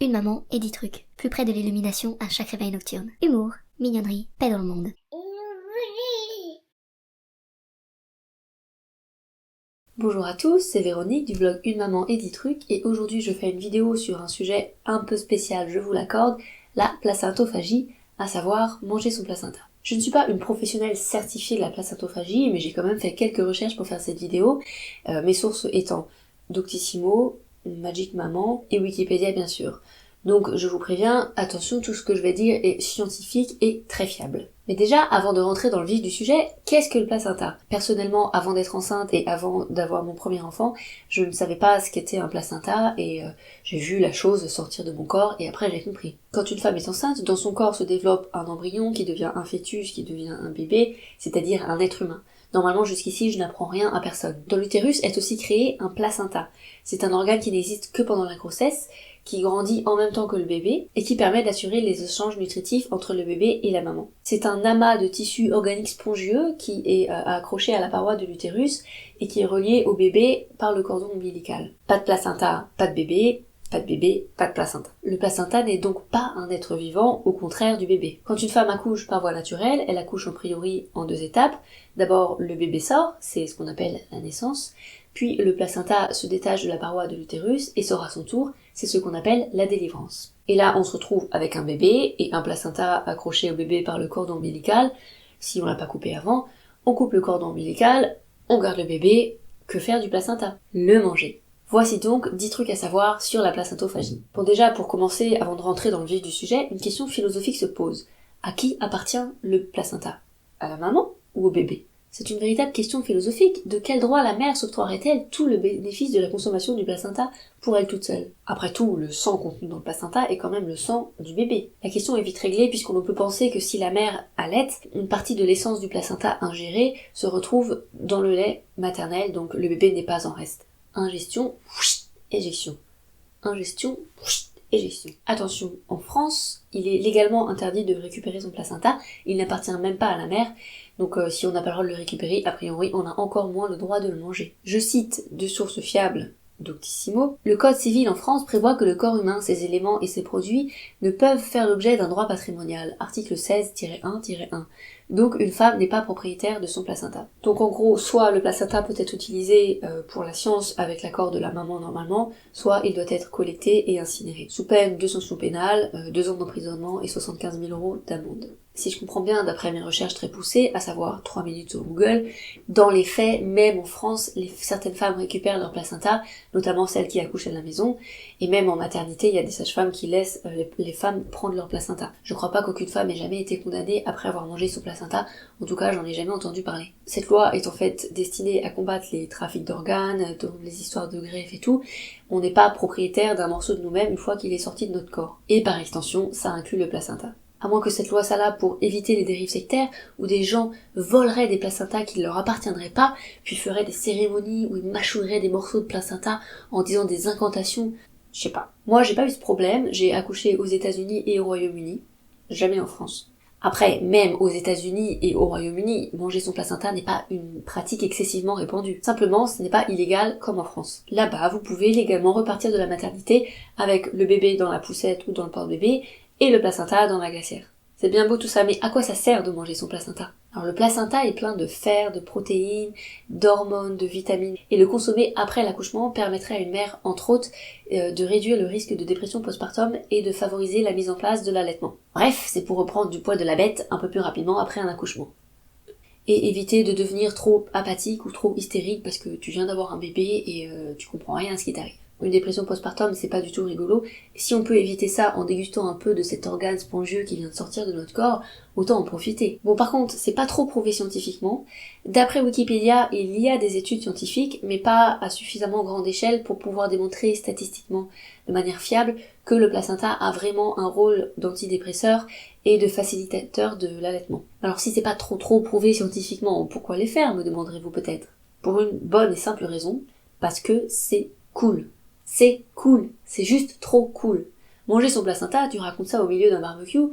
Une maman et 10 trucs, plus près de l'illumination à chaque réveil nocturne. Humour, mignonnerie, paix dans le monde. Bonjour à tous, c'est Véronique du blog Une maman et 10 trucs et aujourd'hui je fais une vidéo sur un sujet un peu spécial, je vous l'accorde, la placentophagie, à savoir manger son placenta. Je ne suis pas une professionnelle certifiée de la placentophagie, mais j'ai quand même fait quelques recherches pour faire cette vidéo, mes sources étant Doctissimo, Magic Maman et Wikipédia bien sûr. Donc je vous préviens, attention, tout ce que je vais dire est scientifique et très fiable. Mais déjà, avant de rentrer dans le vif du sujet, qu'est-ce que le placenta ? Personnellement, avant d'être enceinte et avant d'avoir mon premier enfant, je ne savais pas ce qu'était un placenta et j'ai vu la chose sortir de mon corps et après j'ai compris. Quand une femme est enceinte, dans son corps se développe un embryon qui devient un fœtus, qui devient un bébé, c'est-à-dire un être humain. Normalement, jusqu'ici, je n'apprends rien à personne. Dans l'utérus est aussi créé un placenta. C'est un organe qui n'existe que pendant la grossesse, qui grandit en même temps que le bébé et qui permet d'assurer les échanges nutritifs entre le bébé et la maman. C'est un amas de tissu organique spongieux qui est accroché à la paroi de l'utérus et qui est relié au bébé par le cordon ombilical. Pas de placenta, pas de bébé, pas de placenta. Le placenta n'est donc pas un être vivant, au contraire du bébé. Quand une femme accouche par voie naturelle, elle accouche a priori en 2 étapes. D'abord, le bébé sort, c'est ce qu'on appelle la naissance, puis le placenta se détache de la paroi de l'utérus et sort à son tour, c'est ce qu'on appelle la délivrance. Et là, on se retrouve avec un bébé et un placenta accroché au bébé par le cordon ombilical. Si on l'a pas coupé avant, on coupe le cordon ombilical, on garde le bébé. Que faire du placenta ? Le manger. Voici donc 10 trucs à savoir sur la placentophagie. Pour commencer, avant de rentrer dans le vif du sujet, une question philosophique se pose. À qui appartient le placenta ? À la maman ou au bébé ? C'est une véritable question philosophique. De quel droit la mère s'octroierait-elle tout le bénéfice de la consommation du placenta pour elle toute seule ? Après tout, le sang contenu dans le placenta est quand même le sang du bébé. La question est vite réglée puisqu'on peut penser que si la mère allaite, une partie de l'essence du placenta ingérée se retrouve dans le lait maternel, donc le bébé n'est pas en reste. Ingestion, éjection. Ingestion, éjection. Attention, en France, il est légalement interdit de récupérer son placenta, il n'appartient même pas à la mère, donc si on n'a pas le droit de le récupérer, a priori on a encore moins le droit de le manger. Je cite de sources fiables, Doctissimo, le code civil en France prévoit que le corps humain, ses éléments et ses produits ne peuvent faire l'objet d'un droit patrimonial, article 16-1-1. Donc une femme n'est pas propriétaire de son placenta. Donc en gros, soit le placenta peut être utilisé pour la science avec l'accord de la maman normalement, soit il doit être collecté et incinéré. Sous peine de sanction pénale, 2 ans d'emprisonnement et 75 000 € d'amende. Si je comprends bien, d'après mes recherches très poussées, à savoir 3 minutes sur Google, dans les faits, même en France, certaines femmes récupèrent leur placenta, notamment celles qui accouchent à la maison, et même en maternité, il y a des sages-femmes qui laissent les femmes prendre leur placenta. Je crois pas qu'aucune femme ait jamais été condamnée après avoir mangé son placenta, en tout cas j'en ai jamais entendu parler. Cette loi est en fait destinée à combattre les trafics d'organes, les histoires de greffe et tout. On n'est pas propriétaire d'un morceau de nous-mêmes une fois qu'il est sorti de notre corps. Et par extension, ça inclut le placenta. À moins que cette loi soit là pour éviter les dérives sectaires, où des gens voleraient des placentas qui ne leur appartiendraient pas, puis feraient des cérémonies où ils mâchouilleraient des morceaux de placenta en disant des incantations. Je sais pas. Moi, j'ai pas eu ce problème, j'ai accouché aux États-Unis et au Royaume-Uni, jamais en France. Après, même aux États-Unis et au Royaume-Uni, manger son placenta n'est pas une pratique excessivement répandue. Simplement, ce n'est pas illégal comme en France. Là-bas, vous pouvez légalement repartir de la maternité avec le bébé dans la poussette ou dans le porte-bébé et le placenta dans la glacière. C'est bien beau tout ça, mais à quoi ça sert de manger son placenta ? Alors le placenta est plein de fer, de protéines, d'hormones, de vitamines, et le consommer après l'accouchement permettrait à une mère, entre autres, de réduire le risque de dépression postpartum et de favoriser la mise en place de l'allaitement. Bref, c'est pour reprendre du poil de la bête un peu plus rapidement après un accouchement. Et éviter de devenir trop apathique ou trop hystérique parce que tu viens d'avoir un bébé et tu comprends rien à ce qui t'arrive. Une dépression postpartum, c'est pas du tout rigolo. Et si on peut éviter ça en dégustant un peu de cet organe spongieux qui vient de sortir de notre corps, autant en profiter. Bon, par contre, c'est pas trop prouvé scientifiquement. D'après Wikipédia, il y a des études scientifiques, mais pas à suffisamment grande échelle pour pouvoir démontrer statistiquement, de manière fiable, que le placenta a vraiment un rôle d'antidépresseur et de facilitateur de l'allaitement. Alors si c'est pas trop prouvé scientifiquement, pourquoi les faire, me demanderez-vous peut-être ? Pour une bonne et simple raison, parce que c'est cool. C'est cool, c'est juste trop cool. Manger son placenta, tu racontes ça au milieu d'un barbecue,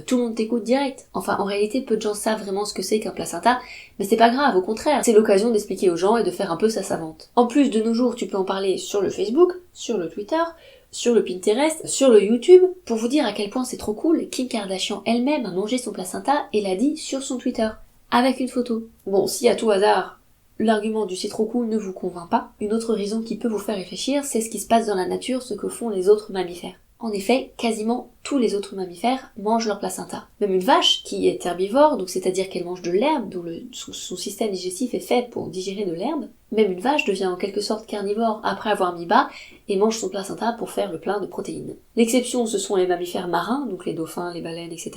tout le monde t'écoute direct. Enfin, en réalité, peu de gens savent vraiment ce que c'est qu'un placenta, mais c'est pas grave, au contraire, c'est l'occasion d'expliquer aux gens et de faire un peu sa savante. En plus, de nos jours, tu peux en parler sur le Facebook, sur le Twitter, sur le Pinterest, sur le YouTube, pour vous dire à quel point c'est trop cool. Kim Kardashian elle-même a mangé son placenta et l'a dit sur son Twitter, avec une photo. Bon, si à tout hasard, l'argument du c'est trop cool ne vous convainc pas, une autre raison qui peut vous faire réfléchir, c'est ce qui se passe dans la nature, ce que font les autres mammifères. En effet, quasiment tous les autres mammifères mangent leur placenta. Même une vache, qui est herbivore, donc c'est-à-dire qu'elle mange de l'herbe, dont son système digestif est fait pour digérer de l'herbe, même une vache devient en quelque sorte carnivore après avoir mis bas et mange son placenta pour faire le plein de protéines. L'exception, ce sont les mammifères marins, donc les dauphins, les baleines, etc.,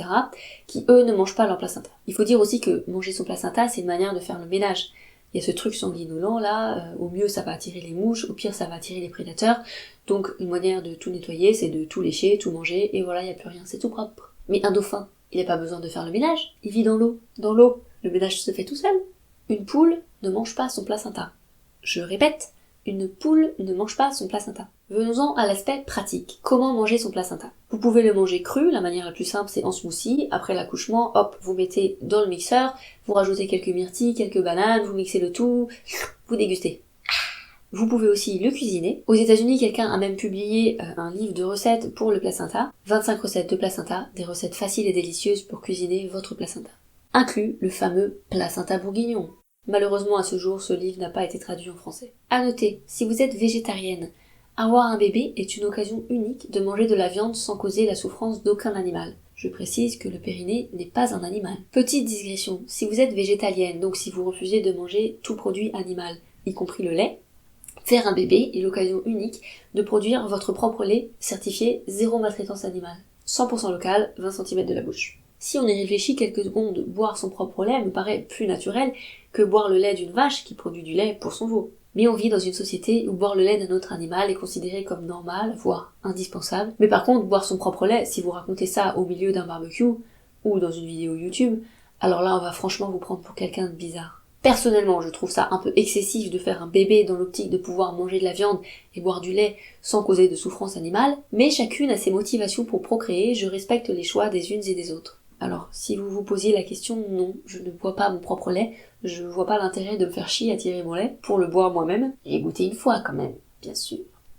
qui eux ne mangent pas leur placenta. Il faut dire aussi que manger son placenta, c'est une manière de faire le ménage. Il y a ce truc sanguinolent là, au mieux ça va attirer les mouches, au pire ça va attirer les prédateurs, donc une manière de tout nettoyer, c'est de tout lécher, tout manger, et voilà, il n'y a plus rien, c'est tout propre. Mais un dauphin, il n'a pas besoin de faire le ménage, il vit dans l'eau. Dans l'eau, le ménage se fait tout seul. Une poule ne mange pas son placenta. Je répète, une poule ne mange pas son placenta. Venons-en à l'aspect pratique. Comment manger son placenta? Vous pouvez le manger cru, la manière la plus simple c'est en smoothie, après l'accouchement, hop, vous mettez dans le mixeur, vous rajoutez quelques myrtilles, quelques bananes, vous mixez le tout, vous dégustez. Vous pouvez aussi le cuisiner. Aux États-Unis, quelqu'un a même publié un livre de recettes pour le placenta. 25 recettes de placenta, des recettes faciles et délicieuses pour cuisiner votre placenta. Inclus le fameux placenta bourguignon. Malheureusement, à ce jour, ce livre n'a pas été traduit en français. À noter, si vous êtes végétarienne, avoir un bébé est une occasion unique de manger de la viande sans causer la souffrance d'aucun animal. Je précise que le périnée n'est pas un animal. Petite digression, si vous êtes végétalienne, donc si vous refusez de manger tout produit animal, y compris le lait, faire un bébé est l'occasion unique de produire votre propre lait certifié zéro maltraitance animale. 100% local, 20 cm de la bouche. Si on y réfléchit quelques secondes, boire son propre lait me paraît plus naturel que boire le lait d'une vache qui produit du lait pour son veau. Mais on vit dans une société où boire le lait d'un autre animal est considéré comme normal, voire indispensable. Mais par contre, boire son propre lait, si vous racontez ça au milieu d'un barbecue ou dans une vidéo YouTube, alors là on va franchement vous prendre pour quelqu'un de bizarre. Personnellement, je trouve ça un peu excessif de faire un bébé dans l'optique de pouvoir manger de la viande et boire du lait sans causer de souffrance animale, mais chacune a ses motivations pour procréer, je respecte les choix des unes et des autres. Alors, si vous vous posiez la question, non, je ne bois pas mon propre lait, je vois pas l'intérêt de me faire chier à tirer mon lait pour le boire moi-même. J'ai goûté une fois quand même, bien sûr.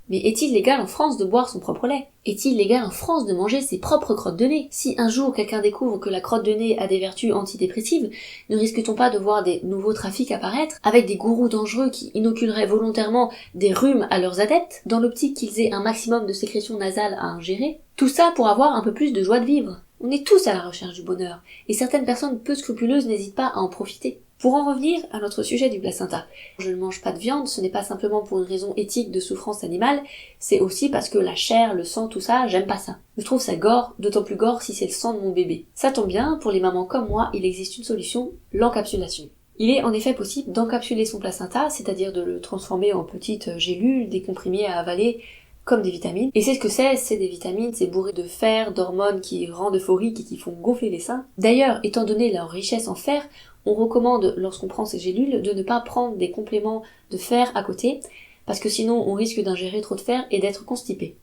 Mais est-il légal en France de boire son propre lait? Est-il légal en France de manger ses propres crottes de nez? Si un jour quelqu'un découvre que la crotte de nez a des vertus antidépressives, ne risque-t-on pas de voir des nouveaux trafics apparaître, avec des gourous dangereux qui inoculeraient volontairement des rhumes à leurs adeptes, dans l'optique qu'ils aient un maximum de sécrétions nasales à ingérer? Tout ça pour avoir un peu plus de joie de vivre. On est tous à la recherche du bonheur, et certaines personnes peu scrupuleuses n'hésitent pas à en profiter. Pour en revenir à notre sujet du placenta, je ne mange pas de viande, ce n'est pas simplement pour une raison éthique de souffrance animale, c'est aussi parce que la chair, le sang, tout ça, j'aime pas ça. Je trouve ça gore, d'autant plus gore si c'est le sang de mon bébé. Ça tombe bien, pour les mamans comme moi, il existe une solution, l'encapsulation. Il est en effet possible d'encapsuler son placenta, c'est-à-dire de le transformer en petites gélules, des comprimés à avaler, comme des vitamines. Et c'est ce que c'est des vitamines, c'est bourré de fer, d'hormones qui rendent euphoriques et qui font gonfler les seins. D'ailleurs, étant donné leur richesse en fer, on recommande, lorsqu'on prend ces gélules, de ne pas prendre des compléments de fer à côté, parce que sinon on risque d'ingérer trop de fer et d'être constipé.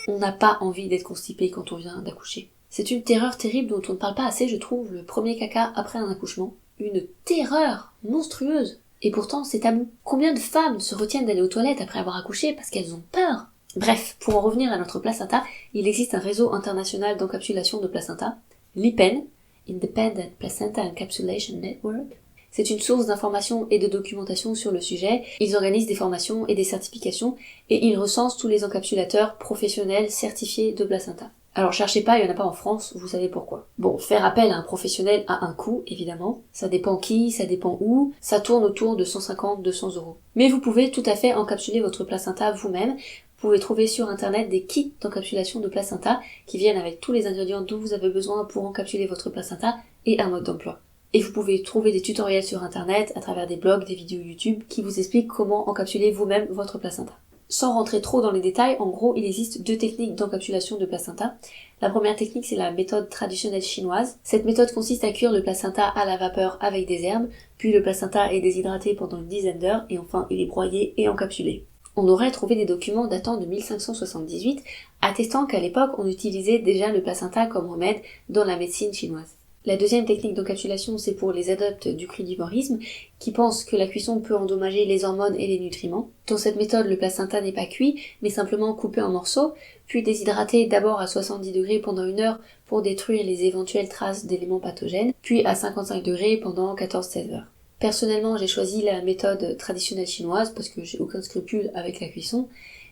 On n'a pas envie d'être constipé quand on vient d'accoucher. C'est une terreur terrible dont on ne parle pas assez, je trouve, le premier caca après un accouchement. Une terreur monstrueuse. Et pourtant, c'est tabou. Combien de femmes se retiennent d'aller aux toilettes après avoir accouché parce qu'elles ont peur? Bref, pour en revenir à notre placenta, il existe un réseau international d'encapsulation de placenta, l'IPEN, Independent Placenta Encapsulation Network. C'est une source d'information et de documentation sur le sujet. Ils organisent des formations et des certifications et ils recensent tous les encapsulateurs professionnels certifiés de placenta. Alors cherchez pas, il y en a pas en France, vous savez pourquoi. Bon, faire appel à un professionnel a un coût, évidemment. Ça dépend qui, ça dépend où. Ça tourne autour de 150-200 €. Mais vous pouvez tout à fait encapsuler votre placenta vous-même. Vous pouvez trouver sur internet des kits d'encapsulation de placenta qui viennent avec tous les ingrédients dont vous avez besoin pour encapsuler votre placenta et un mode d'emploi. Et vous pouvez trouver des tutoriels sur internet à travers des blogs, des vidéos YouTube qui vous expliquent comment encapsuler vous-même votre placenta. Sans rentrer trop dans les détails, en gros, il existe 2 techniques d'encapsulation de placenta. La première technique, c'est la méthode traditionnelle chinoise. Cette méthode consiste à cuire le placenta à la vapeur avec des herbes, puis le placenta est déshydraté pendant une dizaine d'heures et enfin il est broyé et encapsulé. On aurait trouvé des documents datant de 1578 attestant qu'à l'époque on utilisait déjà le placenta comme remède dans la médecine chinoise. La deuxième technique d'encapsulation, c'est pour les adeptes du crudivorisme qui pensent que la cuisson peut endommager les hormones et les nutriments. Dans cette méthode, le placenta n'est pas cuit, mais simplement coupé en morceaux, puis déshydraté d'abord à 70 degrés pendant 1 heure pour détruire les éventuelles traces d'éléments pathogènes, puis à 55 degrés pendant 14-16 heures. Personnellement, j'ai choisi la méthode traditionnelle chinoise parce que j'ai aucun scrupule avec la cuisson.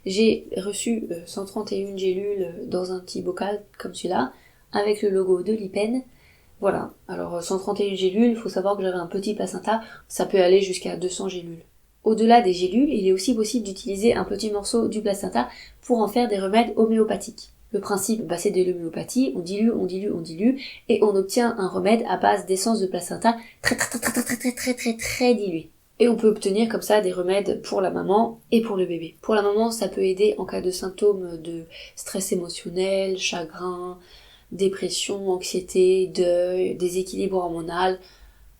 J'ai reçu 131 gélules dans un petit bocal comme celui-là, avec le logo de Lipen. Voilà, alors 131 gélules, il faut savoir que j'avais un petit placenta, ça peut aller jusqu'à 200 gélules. Au-delà des gélules, il est aussi possible d'utiliser un petit morceau du placenta pour en faire des remèdes homéopathiques. Le principe, c'est de l'homéopathie, on dilue, et on obtient un remède à base d'essence de placenta très diluée. Et on peut obtenir comme ça des remèdes pour la maman et pour le bébé. Pour la maman, ça peut aider en cas de symptômes de stress émotionnel, chagrin, dépression, anxiété, deuil, déséquilibre hormonal.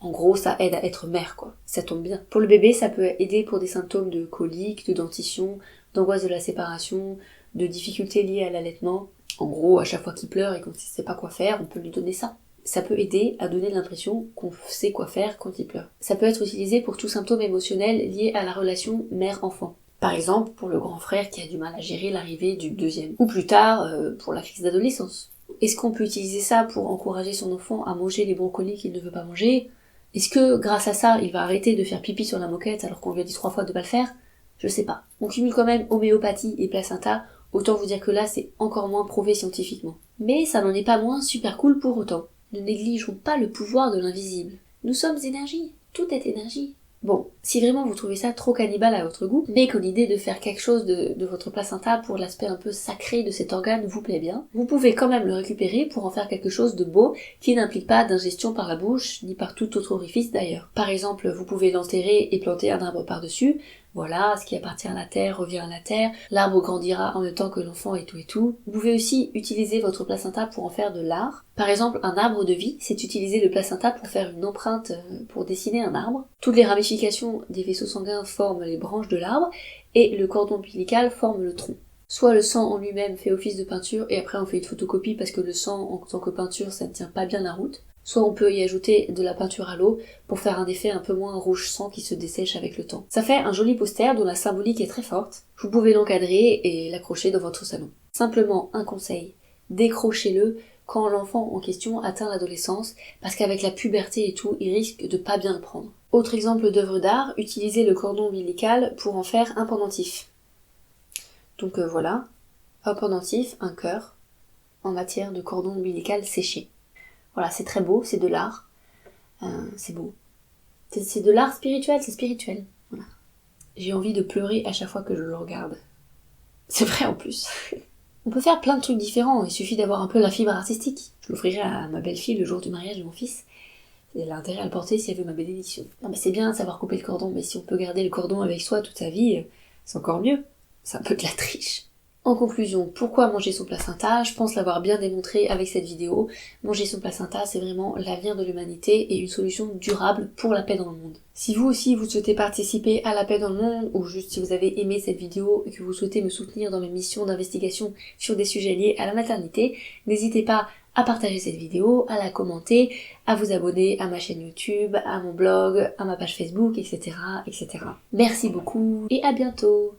En gros, ça aide à être mère, quoi. Ça tombe bien. Pour le bébé, ça peut aider pour des symptômes de colique, de dentition, d'angoisse de la séparation, de difficultés liées à l'allaitement. En gros, à chaque fois qu'il pleure et qu'on ne sait pas quoi faire, on peut lui donner ça. Ça peut aider à donner l'impression qu'on sait quoi faire quand il pleure. Ça peut être utilisé pour tout symptôme émotionnel lié à la relation mère-enfant. Par exemple, pour le grand frère qui a du mal à gérer l'arrivée du deuxième. Ou plus tard, pour la crise d'adolescence. Est-ce qu'on peut utiliser ça pour encourager son enfant à manger les brocolis qu'il ne veut pas manger? Est-ce que, grâce à ça, il va arrêter de faire pipi sur la moquette alors qu'on lui a dit 3 fois de pas le faire? Je sais pas. On cumule quand même homéopathie et placenta, autant vous dire que là, c'est encore moins prouvé scientifiquement. Mais ça n'en est pas moins super cool pour autant. Ne négligeons pas le pouvoir de l'invisible. Nous sommes énergie. Tout est énergie. Bon, si vraiment vous trouvez ça trop cannibale à votre goût, mais que l'idée de faire quelque chose de votre placenta pour l'aspect un peu sacré de cet organe vous plaît bien, vous pouvez quand même le récupérer pour en faire quelque chose de beau qui n'implique pas d'ingestion par la bouche, ni par tout autre orifice d'ailleurs. Par exemple, vous pouvez l'enterrer et planter un arbre par-dessus. Voilà, ce qui appartient à la terre revient à la terre, l'arbre grandira en même temps que l'enfant et tout. Vous pouvez aussi utiliser votre placenta pour en faire de l'art. Par exemple, un arbre de vie, c'est utiliser le placenta pour faire une empreinte pour dessiner un arbre. Toutes les ramifications des vaisseaux sanguins forment les branches de l'arbre, et le cordon ombilical forme le tronc. Soit le sang en lui-même fait office de peinture, et après on fait une photocopie parce que le sang en tant que peinture ça ne tient pas bien la route. Soit on peut y ajouter de la peinture à l'eau pour faire un effet un peu moins rouge sang qui se dessèche avec le temps. Ça fait un joli poster dont la symbolique est très forte. Vous pouvez l'encadrer et l'accrocher dans votre salon. Simplement un conseil, décrochez-le quand l'enfant en question atteint l'adolescence, parce qu'avec la puberté et tout, il risque de pas bien le prendre. Autre exemple d'œuvre d'art, utilisez le cordon ombilical pour en faire un pendentif. Donc voilà, un pendentif, un cœur, en matière de cordon ombilical séché. Voilà, c'est très beau, c'est de l'art. C'est beau. C'est de l'art spirituel, c'est spirituel. Voilà. J'ai envie de pleurer à chaque fois que je le regarde. C'est vrai en plus. On peut faire plein de trucs différents, il suffit d'avoir un peu la fibre artistique. Je l'offrirai à ma belle-fille le jour du mariage de mon fils. Elle a intérêt à le porter si elle veut ma bénédiction. Non mais c'est bien de savoir couper le cordon, mais si on peut garder le cordon avec soi toute sa vie, c'est encore mieux. C'est un peu de la triche. En conclusion, pourquoi manger son placenta? Je pense l'avoir bien démontré avec cette vidéo. Manger son placenta, c'est vraiment l'avenir de l'humanité et une solution durable pour la paix dans le monde. Si vous aussi vous souhaitez participer à la paix dans le monde, ou juste si vous avez aimé cette vidéo et que vous souhaitez me soutenir dans mes missions d'investigation sur des sujets liés à la maternité, n'hésitez pas à partager cette vidéo, à la commenter, à vous abonner à ma chaîne YouTube, à mon blog, à ma page Facebook, etc. Merci beaucoup et à bientôt!